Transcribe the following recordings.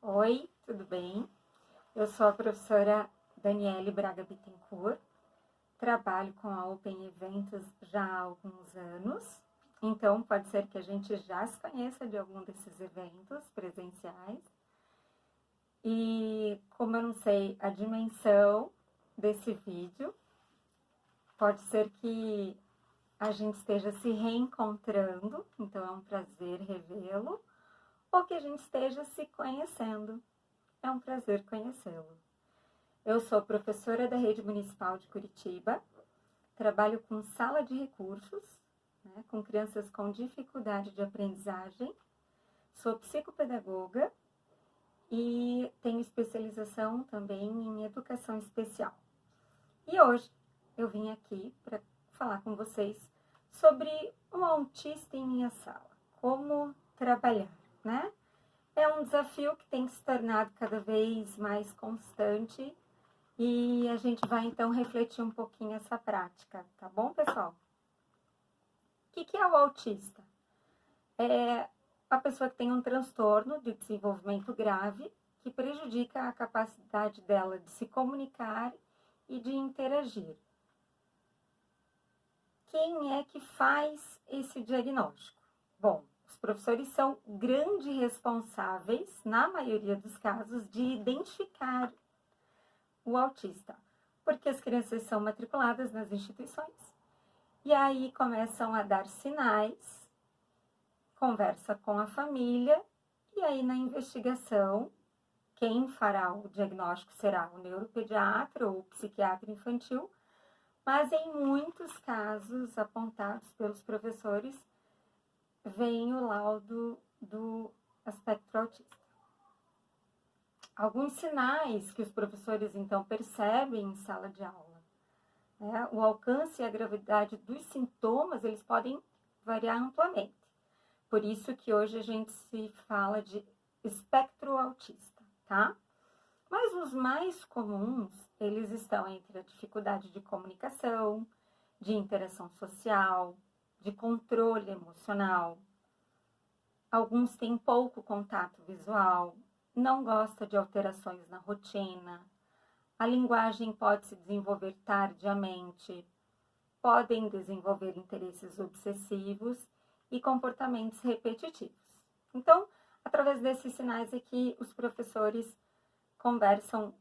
Oi, tudo bem? Eu sou a professora Daniele Braga Bittencourt, trabalho com a Open Eventos já há alguns anos, então pode ser que a gente já se conheça de algum desses eventos presenciais. E como eu não sei a dimensão desse vídeo, pode ser que a gente esteja se reencontrando, então é um prazer revê-lo, ou que a gente esteja se conhecendo. É um prazer conhecê-lo. Eu sou professora da Rede Municipal de Curitiba, trabalho com sala de recursos, com crianças com dificuldade de aprendizagem, sou psicopedagoga e tenho especialização também em educação especial. E hoje eu vim aqui para falar com vocês sobre um autista em minha sala, como trabalhar, né? É um desafio que tem se tornado cada vez mais constante e a gente vai então refletir um pouquinho essa prática, tá bom, pessoal? O que é o autista? É a pessoa que tem um transtorno de desenvolvimento grave que prejudica a capacidade dela de se comunicar e de interagir. Quem é que faz esse diagnóstico? Bom, os professores são grandes responsáveis, na maioria dos casos, de identificar o autista, porque as crianças são matriculadas nas instituições e aí começam a dar sinais, conversa com a família e aí na investigação quem fará o diagnóstico será o neuropediatra ou o psiquiatra infantil, mas em muitos casos apontados pelos professores vem o laudo do espectro autista. Alguns sinais que os professores então percebem em sala de aula, né? O alcance e a gravidade dos sintomas, eles podem variar amplamente. Por isso que hoje a gente se fala de espectro autista, tá? Mas os mais comuns, eles estão entre a dificuldade de comunicação, de interação social, de controle emocional. Alguns têm pouco contato visual, não gosta de alterações na rotina, a linguagem pode se desenvolver tardiamente, podem desenvolver interesses obsessivos e comportamentos repetitivos. Então, através desses sinais é que os professores conversam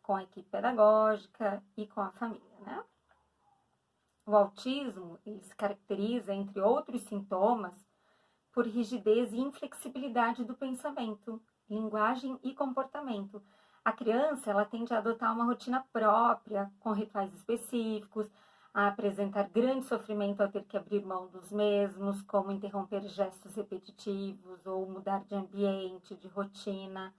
com a equipe pedagógica e com a família, né? O autismo, ele se caracteriza, entre outros sintomas, por rigidez e inflexibilidade do pensamento, linguagem e comportamento. A criança, ela tende a adotar uma rotina própria, com rituais específicos, a apresentar grande sofrimento ao ter que abrir mão dos mesmos, como interromper gestos repetitivos ou mudar de ambiente, de rotina.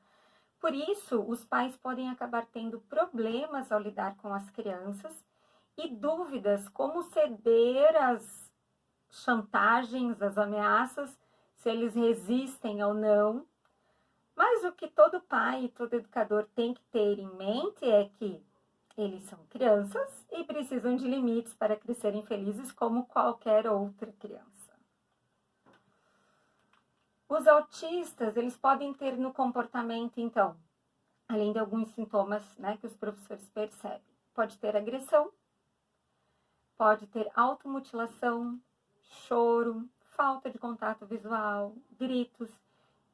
Por isso, os pais podem acabar tendo problemas ao lidar com as crianças e dúvidas como ceder às chantagens, às ameaças, se eles resistem ou não. Mas o que todo pai e todo educador tem que ter em mente é que eles são crianças e precisam de limites para crescerem felizes como qualquer outra criança. Os autistas, eles podem ter no comportamento, então, além de alguns sintomas, né, que os professores percebem, pode ter agressão, pode ter automutilação, choro, falta de contato visual, gritos,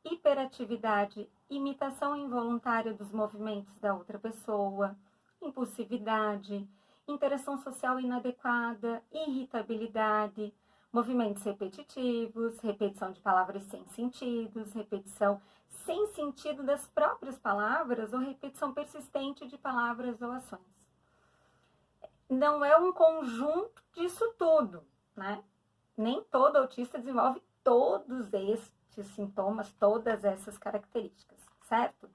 hiperatividade, imitação involuntária dos movimentos da outra pessoa, impulsividade, interação social inadequada, irritabilidade, movimentos repetitivos, repetição de palavras sem sentidos, repetição sem sentido das próprias palavras ou repetição persistente de palavras ou ações. Não é um conjunto disso tudo, né? Nem todo autista desenvolve todos estes sintomas, todas essas características, certo?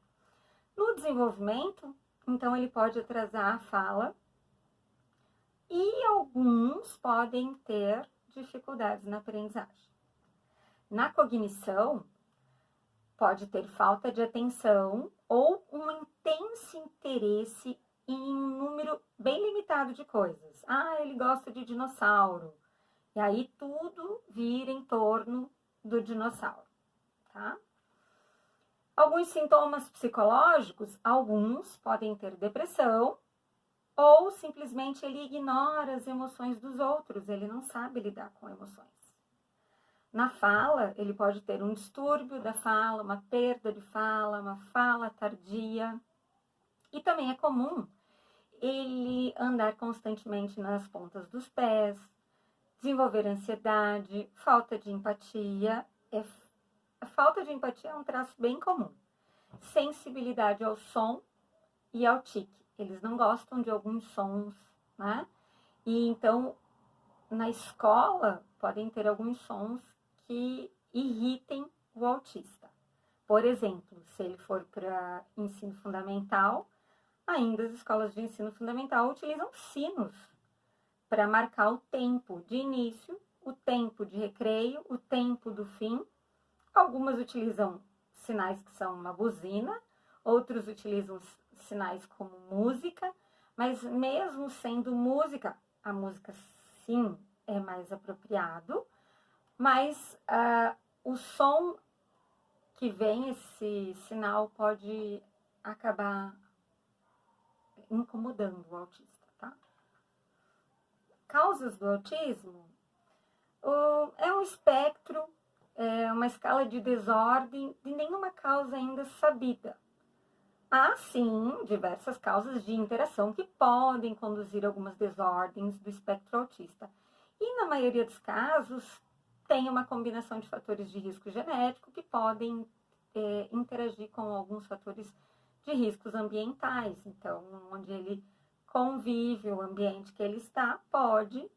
No desenvolvimento, então ele pode atrasar a fala e alguns podem ter dificuldades na aprendizagem. Na cognição, pode ter falta de atenção ou um intenso interesse em um número bem limitado de coisas. Ele gosta de dinossauro. E aí tudo vira em torno do dinossauro, tá? Alguns sintomas psicológicos, alguns podem ter depressão, ou simplesmente ele ignora as emoções dos outros, ele não sabe lidar com emoções. Na fala, ele pode ter um distúrbio da fala, uma perda de fala, uma fala tardia. E também é comum ele andar constantemente nas pontas dos pés, desenvolver ansiedade, falta de empatia. A falta de empatia é um traço bem comum. Sensibilidade ao som e ao tique. Eles não gostam de alguns sons, né? E então, na escola, podem ter alguns sons que irritem o autista. Por exemplo, se ele for para ensino fundamental, ainda as escolas de ensino fundamental utilizam sinos para marcar o tempo de início, o tempo de recreio, o tempo do fim. Algumas utilizam sinais que são uma buzina, outros utilizam sinais como música, mas mesmo sendo música, a música sim é mais apropriado, mas o som que vem, esse sinal, pode acabar incomodando o autista, tá? Causas do autismo é um espectro, é uma escala de desordem de nenhuma causa ainda sabida. Há, sim, diversas causas de interação que podem conduzir a algumas desordens do espectro autista. E, na maioria dos casos, tem uma combinação de fatores de risco genético que podem interagir com alguns fatores de riscos ambientais. Então, onde ele convive, o ambiente que ele está, pode,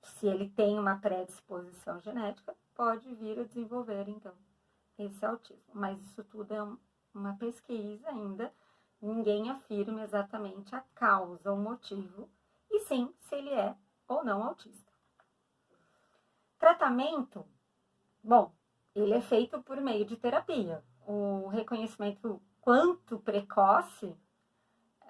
se ele tem uma predisposição genética, pode vir a desenvolver, então, esse autismo. Mas isso tudo é uma pesquisa ainda, ninguém afirma exatamente a causa, o motivo, e sim, se ele é ou não autista. Tratamento, bom, ele é feito por meio de terapia. O reconhecimento quanto precoce,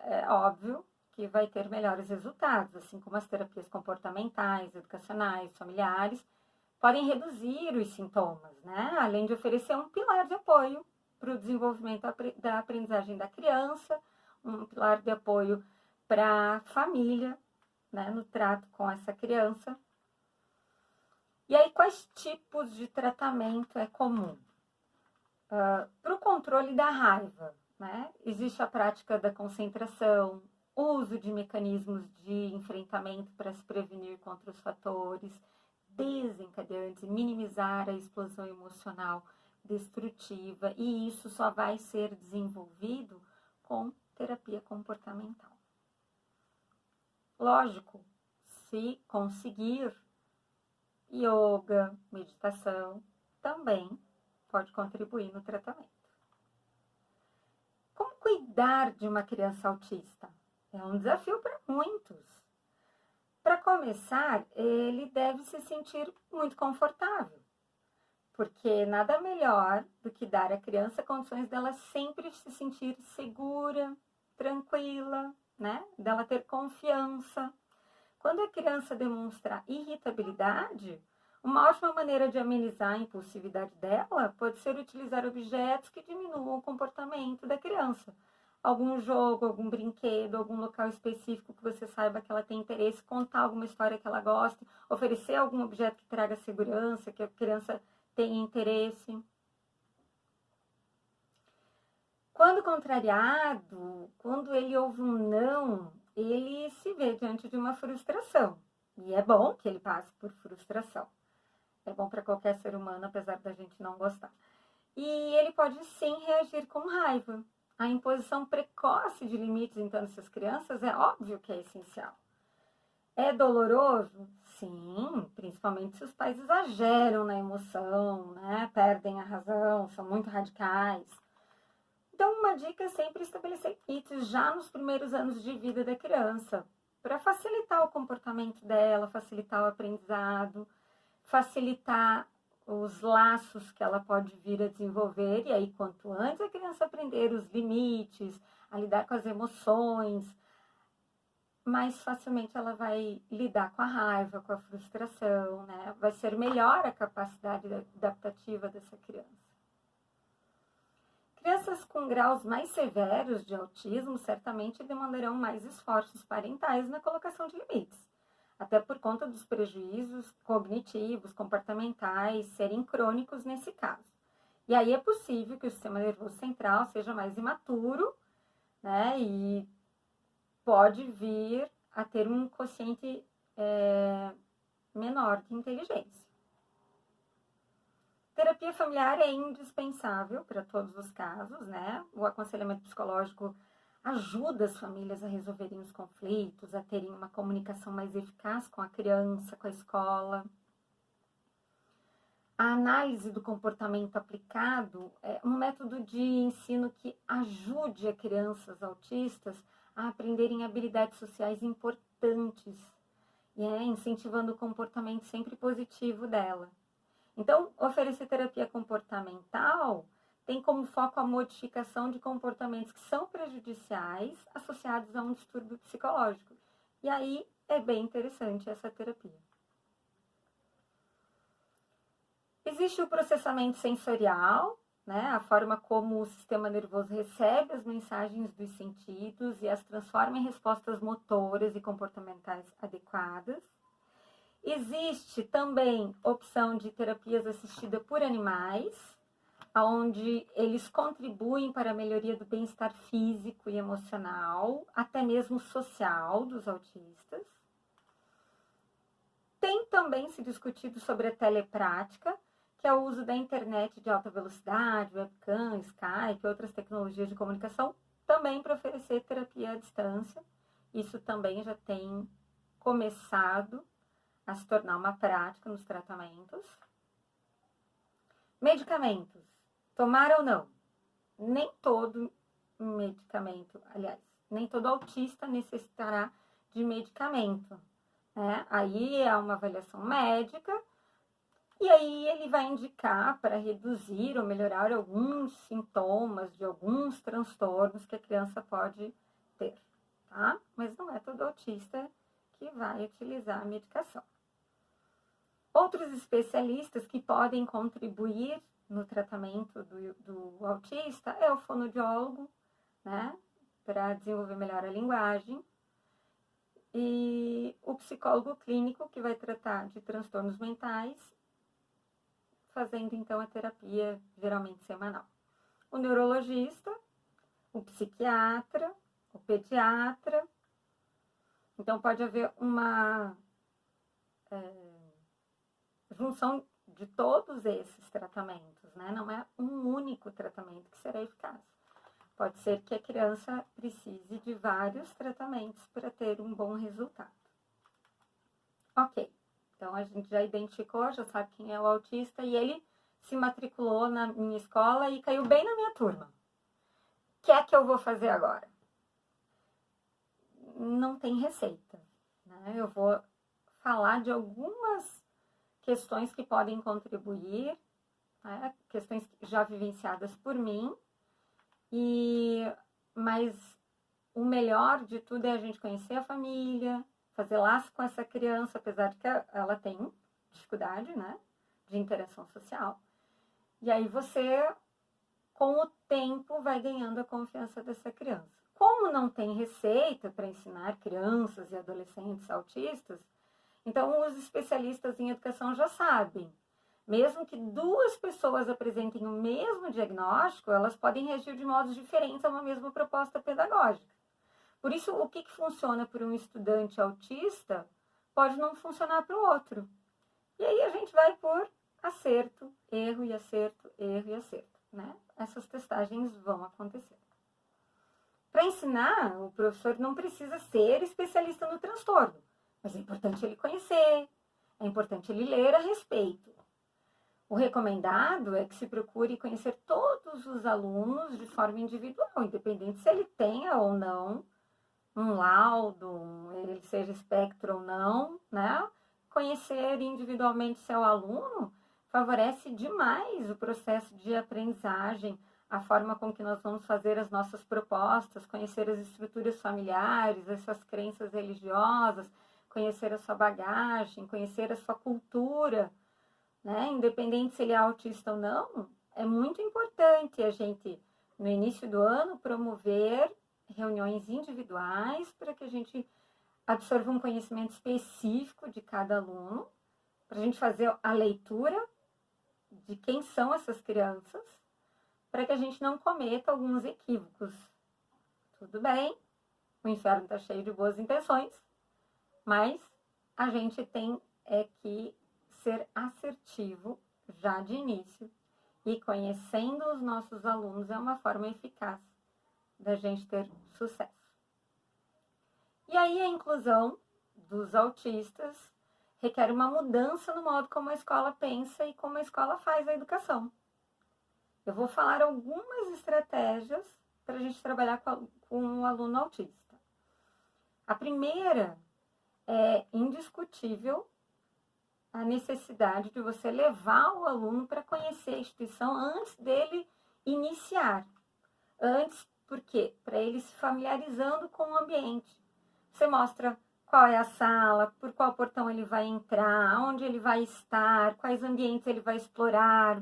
é óbvio que vai ter melhores resultados, assim como as terapias comportamentais, educacionais, familiares, podem reduzir os sintomas, né? Além de oferecer um pilar de apoio para o desenvolvimento da aprendizagem da criança, um pilar de apoio para a família, né, no trato com essa criança. E aí, quais tipos de tratamento é comum? Para o controle da raiva, né, existe a prática da concentração, uso de mecanismos de enfrentamento para se prevenir contra os fatores desencadeantes, minimizar a explosão emocional destrutiva, e isso só vai ser desenvolvido com terapia comportamental. Lógico, se conseguir, yoga, meditação, também pode contribuir no tratamento. Como cuidar de uma criança autista? É um desafio para muitos. Para começar, ele deve se sentir muito confortável, porque nada melhor do que dar à criança condições dela sempre se sentir segura, tranquila, né? Dela ter confiança. Quando a criança demonstra irritabilidade, uma ótima maneira de amenizar a impulsividade dela pode ser utilizar objetos que diminuam o comportamento da criança. Algum jogo, algum brinquedo, algum local específico que você saiba que ela tem interesse, contar alguma história que ela goste, oferecer algum objeto que traga segurança, que a criança tenha interesse. Quando contrariado, quando ele ouve um não, ele se vê diante de uma frustração. E é bom que ele passe por frustração. É bom para qualquer ser humano, apesar da gente não gostar. E ele pode sim reagir com raiva. A imposição precoce de limites, então, nessas crianças é óbvio que é essencial. É doloroso? Sim, principalmente se os pais exageram na emoção, né? Perdem a razão, são muito radicais. Então, uma dica é sempre estabelecer limites já nos primeiros anos de vida da criança, para facilitar o comportamento dela, facilitar o aprendizado, facilitar os laços que ela pode vir a desenvolver. E aí, quanto antes a criança aprender os limites, a lidar com as emoções, mais facilmente ela vai lidar com a raiva, com a frustração, né? Vai ser melhor a capacidade adaptativa dessa criança. Crianças com graus mais severos de autismo certamente demandarão mais esforços parentais na colocação de limites, até por conta dos prejuízos cognitivos, comportamentais serem crônicos nesse caso. E aí é possível que o sistema nervoso central seja mais imaturo, né, e pode vir a ter um quociente menor de inteligência. Terapia familiar é indispensável para todos os casos, né? O aconselhamento psicológico ajuda as famílias a resolverem os conflitos, a terem uma comunicação mais eficaz com a criança, com a escola. A análise do comportamento aplicado é um método de ensino que ajude a crianças autistas a aprenderem habilidades sociais importantes, incentivando o comportamento sempre positivo dela. Então, oferecer terapia comportamental tem como foco a modificação de comportamentos que são prejudiciais associados a um distúrbio psicológico. E aí é bem interessante essa terapia. Existe o processamento sensorial, né? A forma como o sistema nervoso recebe as mensagens dos sentidos e as transforma em respostas motoras e comportamentais adequadas. Existe também opção de terapias assistidas por animais, onde eles contribuem para a melhoria do bem-estar físico e emocional, até mesmo social dos autistas. Tem também se discutido sobre a teleprática, que é o uso da internet de alta velocidade, webcam, Skype e outras tecnologias de comunicação, também para oferecer terapia à distância. Isso também já tem começado a se tornar uma prática nos tratamentos. Medicamentos, tomar ou não? Nem todo medicamento, aliás, nem todo autista necessitará de medicamento, né? Aí é uma avaliação médica e aí ele vai indicar para reduzir ou melhorar alguns sintomas de alguns transtornos que a criança pode ter, tá? Mas não é todo autista que vai utilizar a medicação. Outros especialistas que podem contribuir no tratamento do autista é o fonoaudiólogo, né, para desenvolver melhor a linguagem, e o psicólogo clínico, que vai tratar de transtornos mentais, fazendo então a terapia geralmente semanal. O neurologista, o psiquiatra, o pediatra. Então pode haver uma junção de todos esses tratamentos, né? Não é um único tratamento que será eficaz. Pode ser que a criança precise de vários tratamentos para ter um bom resultado. Ok, então a gente já identificou, já sabe quem é o autista e ele se matriculou na minha escola e caiu bem na minha turma. O que é que eu vou fazer agora? Não tem receita, né? Eu vou falar de algumas questões que podem contribuir, né? Questões já vivenciadas por mim, mas o melhor de tudo é a gente conhecer a família, fazer laço com essa criança, apesar de que ela tem dificuldade, né, de interação social. E aí você, com o tempo, vai ganhando a confiança dessa criança. Como não tem receita para ensinar crianças e adolescentes autistas, então os especialistas em educação já sabem. Mesmo que duas pessoas apresentem o mesmo diagnóstico, elas podem reagir de modos diferentes a uma mesma proposta pedagógica. Por isso, o que funciona para um estudante autista pode não funcionar para o outro. E aí a gente vai por acerto, erro e acerto, erro e acerto, né? Essas testagens vão acontecer. Para ensinar, o professor não precisa ser especialista no transtorno, mas é importante ele conhecer, é importante ele ler a respeito. O recomendado é que se procure conhecer todos os alunos de forma individual, independente se ele tenha ou não um laudo, ele seja espectro ou não, né? Conhecer individualmente seu aluno favorece demais o processo de aprendizagem, a forma com que nós vamos fazer as nossas propostas, conhecer as estruturas familiares, as suas crenças religiosas, conhecer a sua bagagem, conhecer a sua cultura, né? Independente se ele é autista ou não, é muito importante a gente no início do ano, promover reuniões individuais para que a gente absorva um conhecimento específico de cada aluno, para a gente fazer a leitura de quem são essas crianças, para que a gente não cometa alguns equívocos. Tudo bem, o inferno está cheio de boas intenções, mas a gente tem que ser assertivo já de início, e conhecendo os nossos alunos é uma forma eficaz da gente ter sucesso. E aí a inclusão dos autistas requer uma mudança no modo como a escola pensa e como a escola faz a educação. Eu vou falar algumas estratégias para a gente trabalhar com um aluno autista. A primeira é indiscutível a necessidade de você levar o aluno para conhecer a instituição antes dele iniciar. Antes, por quê? Para ele se familiarizando com o ambiente. Você mostra qual é a sala, por qual portão ele vai entrar, onde ele vai estar, quais ambientes ele vai explorar.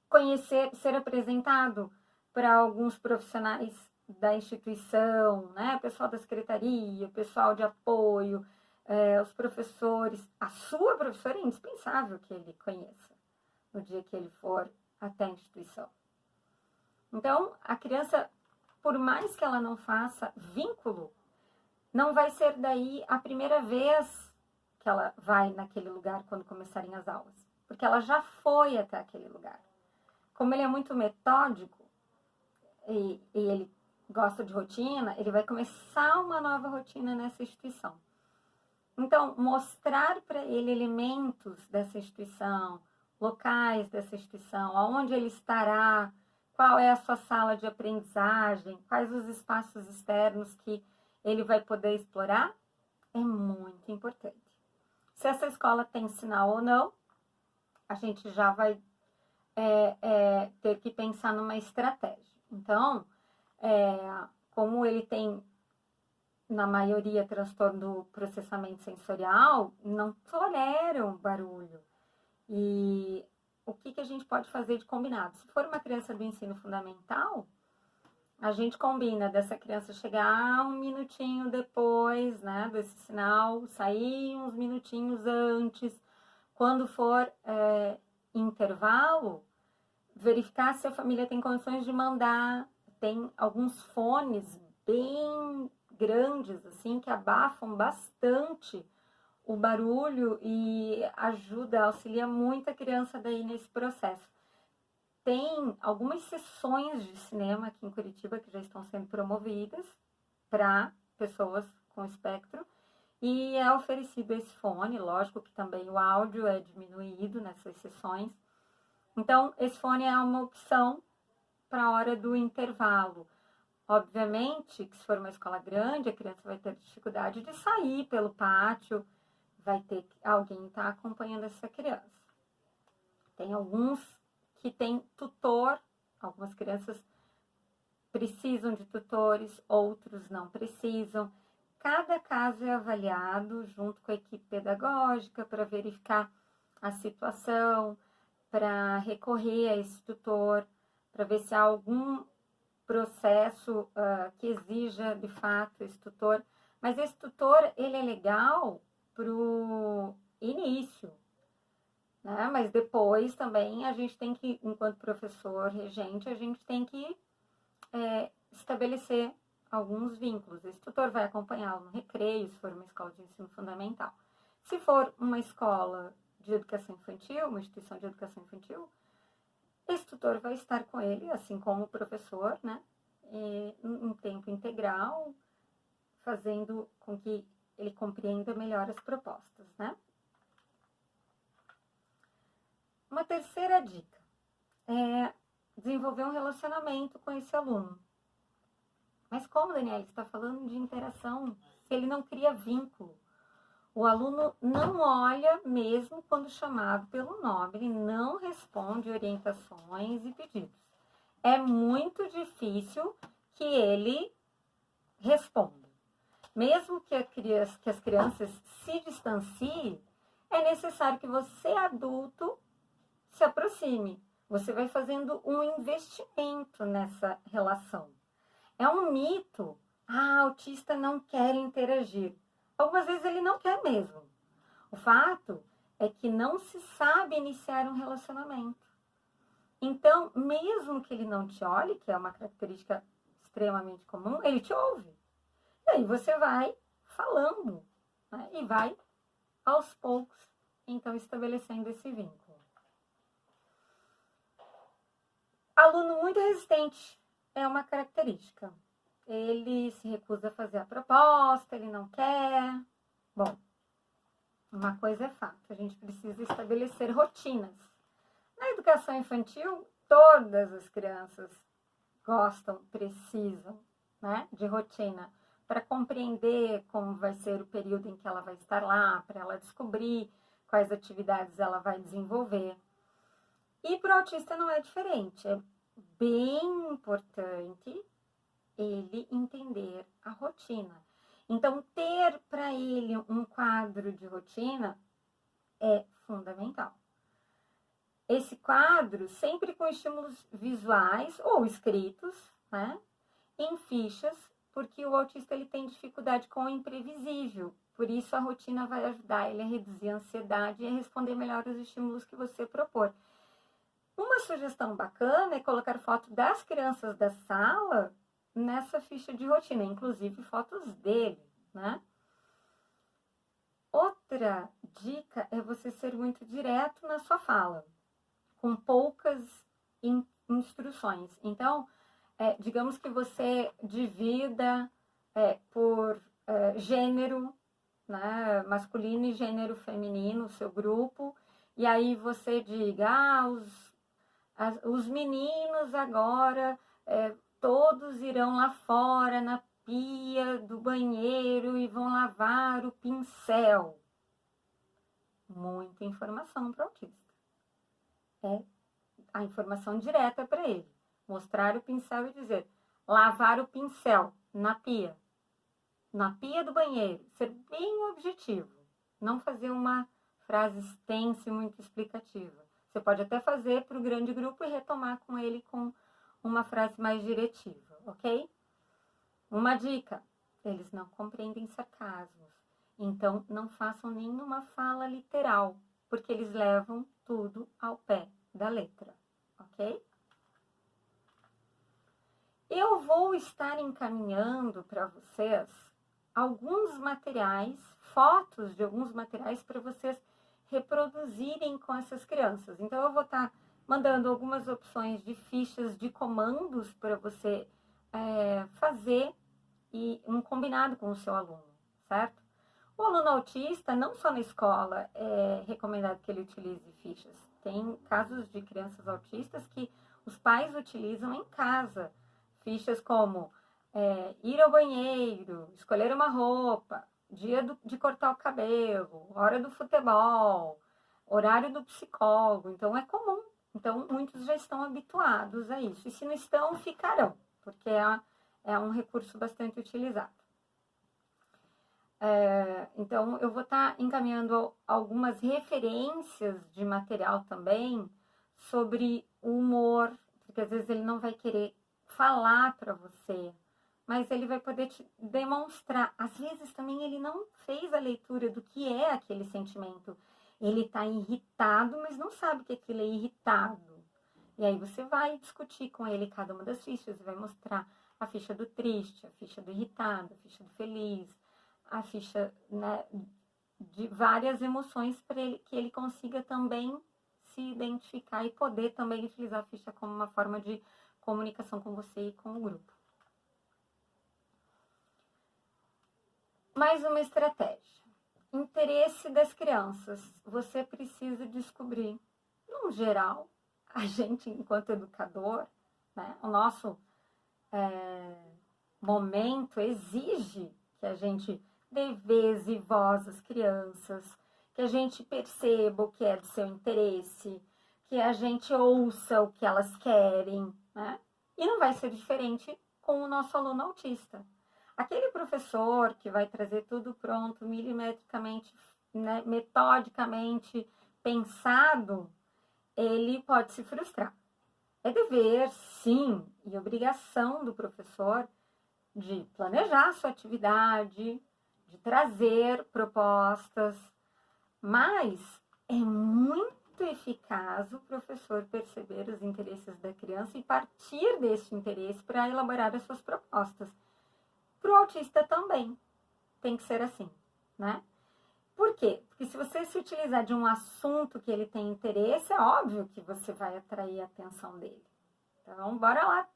Conhecer, ser apresentado para alguns profissionais da instituição, né? Pessoal da secretaria, pessoal de apoio, os professores. A sua professora é indispensável que ele conheça no dia que ele for até a instituição. Então, a criança, por mais que ela não faça vínculo, não vai ser daí a primeira vez que ela vai naquele lugar quando começarem as aulas, porque ela já foi até aquele lugar. Como ele é muito metódico e ele gosta de rotina, ele vai começar uma nova rotina nessa instituição. Então, mostrar para ele elementos dessa instituição, locais dessa instituição, aonde ele estará, qual é a sua sala de aprendizagem, quais os espaços externos que ele vai poder explorar, é muito importante. Se essa escola tem sinal ou não, a gente já vai ter que pensar numa estratégia. Então, como ele tem, na maioria, transtorno do processamento sensorial, não toleram barulho. E o que a gente pode fazer de combinado? Se for uma criança do ensino fundamental, a gente combina dessa criança chegar um minutinho depois, né, desse sinal, sair uns minutinhos antes. Quando for intervalo, verificar se a família tem condições de mandar. Tem alguns fones bem grandes, assim, que abafam bastante o barulho e auxilia muito a criança daí nesse processo. Tem algumas sessões de cinema aqui em Curitiba que já estão sendo promovidas para pessoas com espectro e é oferecido esse fone, lógico que também o áudio é diminuído nessas sessões. Então, esse fone é uma opção para a hora do intervalo. Obviamente que se for uma escola grande, a criança vai ter dificuldade de sair pelo pátio, vai ter alguém estar acompanhando essa criança. Tem alguns que tem tutor, algumas crianças precisam de tutores, outros não precisam. Cada caso é avaliado junto com a equipe pedagógica para verificar a situação, para recorrer a esse tutor, para ver se há algum processo que exija, de fato, esse tutor. Mas esse tutor, ele é legal para o início, né? Mas depois também a gente tem que, enquanto professor regente, a gente tem que estabelecer alguns vínculos. Esse tutor vai acompanhá-lo no recreio, se for uma escola de ensino fundamental. Se for uma escola de educação infantil, uma instituição de educação infantil, esse tutor vai estar com ele, assim como o professor, né, em tempo integral, fazendo com que ele compreenda melhor as propostas, né? Uma terceira dica é desenvolver um relacionamento com esse aluno. Mas como, Daniela, está falando de interação, se ele não cria vínculo, o aluno não olha mesmo quando chamado pelo nome, ele não responde orientações e pedidos. É muito difícil que ele responda. Mesmo que as crianças se distanciem, é necessário que você, adulto, se aproxime. Você vai fazendo um investimento nessa relação. É um mito. Autista não quer interagir. Algumas vezes ele não quer mesmo. O fato é que não se sabe iniciar um relacionamento. Então, mesmo que ele não te olhe, que é uma característica extremamente comum, ele te ouve. E aí você vai falando, né? E vai, aos poucos, então, estabelecendo esse vínculo. Aluno muito resistente é uma característica. Ele se recusa a fazer a proposta, ele não quer. Bom, uma coisa é fato, a gente precisa estabelecer rotinas. Na educação infantil, todas as crianças gostam, precisam, né, de rotina para compreender como vai ser o período em que ela vai estar lá, para ela descobrir quais atividades ela vai desenvolver. E para o autista não é diferente. É bem importante ele entender a rotina. Então, ter para ele um quadro de rotina é fundamental. Esse quadro, sempre com estímulos visuais ou escritos, né, em fichas, porque o autista ele tem dificuldade com o imprevisível. Por isso, a rotina vai ajudar ele a reduzir a ansiedade e a responder melhor os estímulos que você propor. Uma sugestão bacana é colocar foto das crianças da sala nessa ficha de rotina, inclusive fotos dele, né? Outra dica é você ser muito direto na sua fala, com poucas instruções. Então, digamos que você divida por gênero, né, masculino e gênero feminino, o seu grupo, e aí você diga, os meninos agora todos irão lá fora na pia do banheiro e vão lavar o pincel. Muita informação para o autista. É a informação direta para ele. Mostrar o pincel e dizer, lavar o pincel na pia do banheiro. Ser bem objetivo. Não fazer uma frase extensa e muito explicativa. Você pode até fazer para o grande grupo e retomar com ele com uma frase mais diretiva, ok? Uma dica, eles não compreendem sarcasmos, então não façam nenhuma fala literal, porque eles levam tudo ao pé da letra, ok? Eu vou estar encaminhando para vocês alguns materiais, fotos de alguns materiais para vocês reproduzirem com essas crianças. Então, eu vou estar mandando algumas opções de fichas de comandos para você fazer e um combinado com o seu aluno, certo? O aluno autista, não só na escola, é recomendado que ele utilize fichas. Tem casos de crianças autistas que os pais utilizam em casa. Fichas como ir ao banheiro, escolher uma roupa, dia de cortar o cabelo, hora do futebol, horário do psicólogo. Então, é comum. Então, muitos já estão habituados a isso. E se não estão, ficarão, porque é um recurso bastante utilizado. Então, eu vou estar encaminhando algumas referências de material também sobre o humor, porque às vezes ele não vai querer falar para você, mas ele vai poder te demonstrar. Às vezes também ele não fez a leitura do que é aquele sentimento. Ele está irritado, mas não sabe que aquilo é irritado. E aí você vai discutir com ele cada uma das fichas, vai mostrar a ficha do triste, a ficha do irritado, a ficha do feliz, a ficha, né, de várias emoções para que ele consiga também se identificar e poder também utilizar a ficha como uma forma de comunicação com você e com o grupo. Mais uma estratégia. Interesse das crianças. Você precisa descobrir, no geral, a gente, enquanto educador, né, o nosso momento exige que a gente dê vez e voz às crianças, que a gente perceba o que é do seu interesse, que a gente ouça o que elas querem, né? E não vai ser diferente com o nosso aluno autista. Aquele professor que vai trazer tudo pronto, milimetricamente, né, metodicamente pensado, ele pode se frustrar. É dever, sim, e obrigação do professor de planejar a sua atividade, de trazer propostas, mas é muito eficaz o professor perceber os interesses da criança e partir desse interesse para elaborar as suas propostas. Para o autista também tem que ser assim, né? Por quê? Porque se você se utilizar de um assunto que ele tem interesse, é óbvio que você vai atrair a atenção dele. Então, bora lá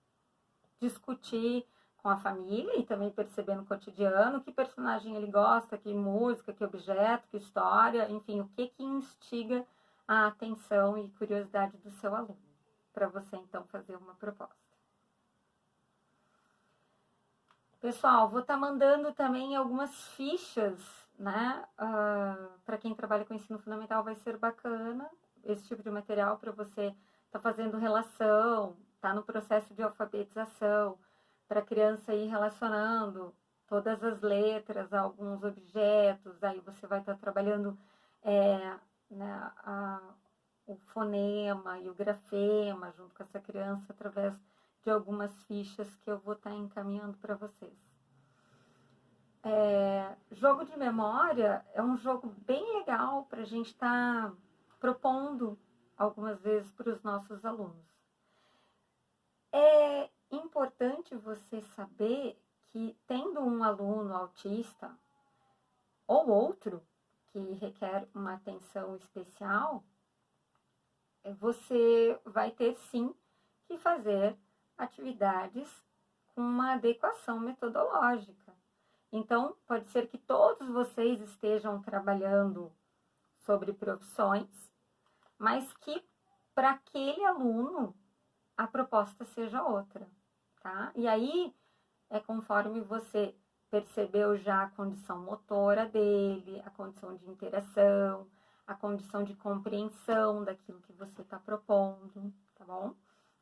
discutir com a família e também perceber no cotidiano que personagem ele gosta, que música, que objeto, que história, enfim, o que instiga a atenção e curiosidade do seu aluno, para você então fazer uma proposta. Pessoal, vou estar mandando também algumas fichas, né? Para quem trabalha com ensino fundamental vai ser bacana esse tipo de material para você estar fazendo relação, tá no processo de alfabetização, para a criança ir relacionando todas as letras a alguns objetos, aí você vai estar trabalhando né, o fonema e o grafema junto com essa criança através de algumas fichas que eu vou estar encaminhando para vocês. Jogo de memória é um jogo bem legal para a gente estar propondo algumas vezes para os nossos alunos. É importante você saber que tendo um aluno autista ou outro que requer uma atenção especial, você vai ter sim que fazer atividades com uma adequação metodológica. Então, pode ser que todos vocês estejam trabalhando sobre profissões, mas que para aquele aluno a proposta seja outra, tá? E aí, é conforme você percebeu já a condição motora dele, a condição de interação, a condição de compreensão daquilo que você está propondo, tá bom?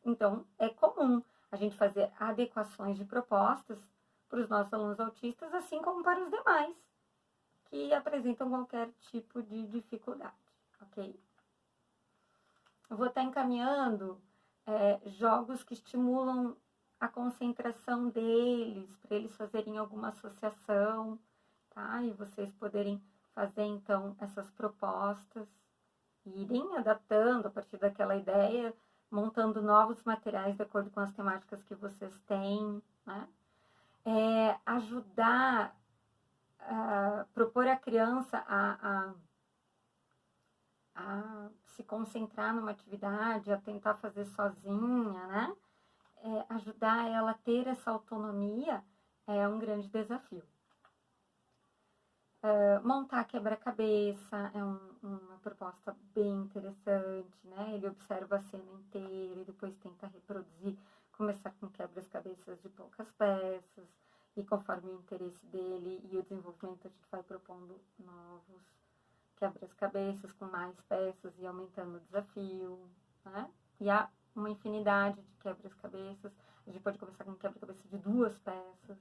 Então, é comum a gente fazer adequações de propostas para os nossos alunos autistas, assim como para os demais que apresentam qualquer tipo de dificuldade, ok? Eu vou estar encaminhando jogos que estimulam a concentração deles, para eles fazerem alguma associação, tá? E vocês poderem fazer, então, essas propostas e irem adaptando a partir daquela ideia, montando novos materiais de acordo com as temáticas que vocês têm, né? Ajudar a propor a criança a se concentrar numa atividade, a tentar fazer sozinha, né? Ajudar ela a ter essa autonomia é um grande desafio. Montar quebra-cabeça é uma proposta bem interessante, né? Ele observa a cena inteira e depois tenta reproduzir, começar com quebra-cabeças de poucas peças, e conforme o interesse dele e o desenvolvimento, a gente vai propondo novos quebra-cabeças com mais peças e aumentando o desafio, né? E há uma infinidade de quebra-cabeças. A gente pode começar com um quebra-cabeça de 2 peças.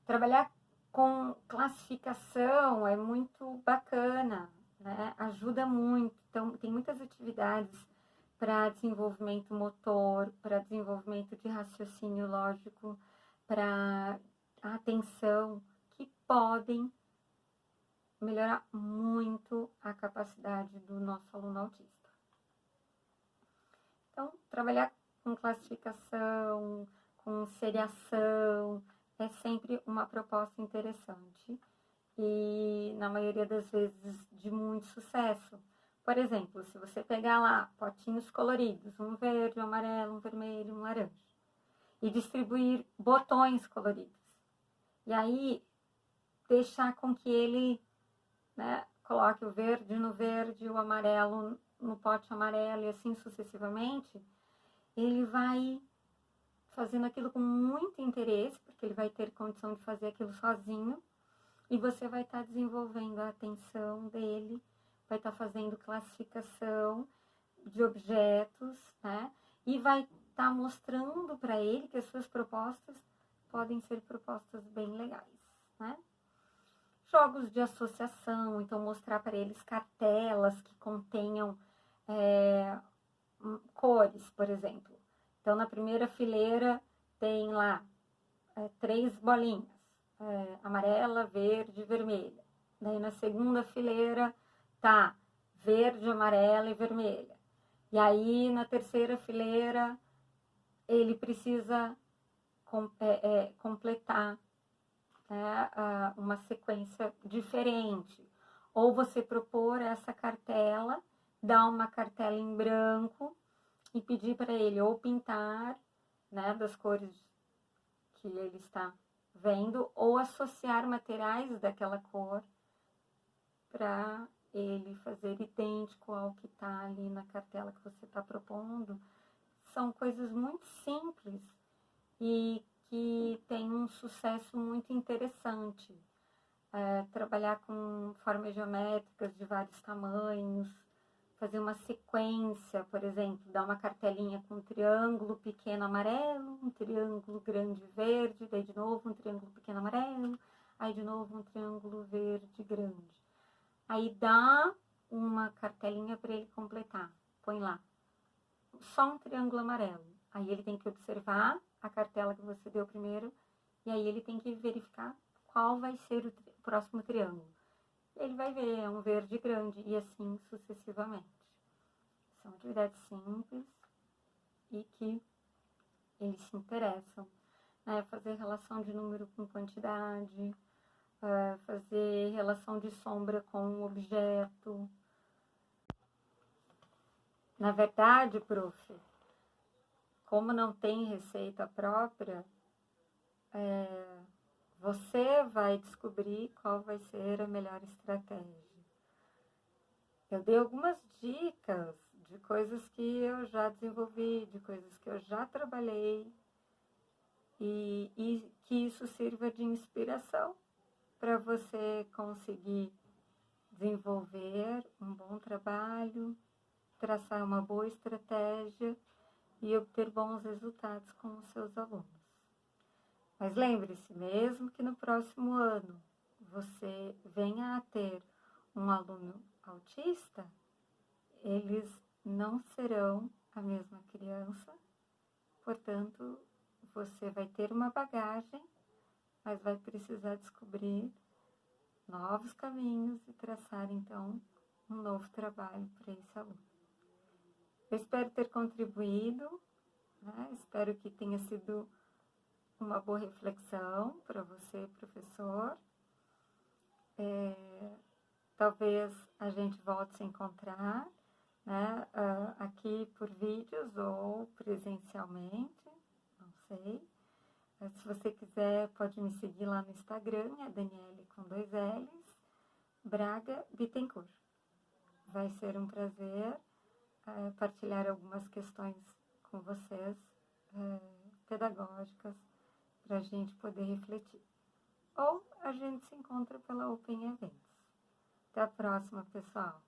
Trabalhar com classificação é muito bacana, né? Ajuda muito. Então, tem muitas atividades para desenvolvimento motor, para desenvolvimento de raciocínio lógico, para atenção, que podem melhorar muito a capacidade do nosso aluno autista. Então, trabalhar com classificação, com seriação, é sempre uma proposta interessante e, na maioria das vezes, de muito sucesso. Por exemplo, se você pegar lá potinhos coloridos, um verde, um amarelo, um vermelho, um laranja, e distribuir botões coloridos, e aí deixar com que ele, né, coloque o verde no verde, o amarelo no pote amarelo e assim sucessivamente, ele vai fazendo aquilo com muito interesse, porque ele vai ter condição de fazer aquilo sozinho, e você vai estar desenvolvendo a atenção dele, vai estar fazendo classificação de objetos, né? E vai estar mostrando para ele que as suas propostas podem ser propostas bem legais, né? Jogos de associação, então mostrar para eles cartelas que contenham cores, por exemplo. Então, na primeira fileira tem lá 3 bolinhas, amarela, verde e vermelha. Daí, na segunda fileira, tá verde, amarela e vermelha. E aí, na terceira fileira, ele precisa completar, né, uma sequência diferente. Ou você propor essa cartela, dar uma cartela em branco e pedir para ele ou pintar, né, das cores que ele está vendo, ou associar materiais daquela cor para ele fazer idêntico ao que está ali na cartela que você está propondo. São coisas muito simples e que tem um sucesso muito interessante. Trabalhar com formas geométricas de vários tamanhos, fazer uma sequência, por exemplo, dar uma cartelinha com um triângulo pequeno amarelo, um triângulo grande verde, daí de novo um triângulo pequeno amarelo, aí de novo um triângulo verde grande. Aí dá uma cartelinha para ele completar, põe lá, só um triângulo amarelo. Aí ele tem que observar a cartela que você deu primeiro, e aí ele tem que verificar qual vai ser o próximo triângulo. Ele vai ver, é um verde grande, e assim sucessivamente. São atividades simples e que eles se interessam, né? Fazer relação de número com quantidade, fazer relação de sombra com um objeto. Na verdade, prof, como não tem receita própria, você vai descobrir qual vai ser a melhor estratégia. Eu dei algumas dicas de coisas que eu já desenvolvi, de coisas que eu já trabalhei, e que isso sirva de inspiração para você conseguir desenvolver um bom trabalho, traçar uma boa estratégia e obter bons resultados com os seus alunos. Mas lembre-se, mesmo que no próximo ano você venha a ter um aluno autista, eles não serão a mesma criança, portanto, você vai ter uma bagagem, mas vai precisar descobrir novos caminhos e traçar, então, um novo trabalho para esse aluno. Eu espero ter contribuído, né? Espero que tenha sido uma boa reflexão para você, professor. Talvez a gente volte a se encontrar, né? Aqui por vídeos ou presencialmente, não sei. Se você quiser, pode me seguir lá no Instagram, é Daniele com 2 L's, Braga Bittencourt. Vai ser um prazer partilhar algumas questões com vocês, pedagógicas, para a gente poder refletir. Ou a gente se encontra pela Open Events. Até a próxima, pessoal!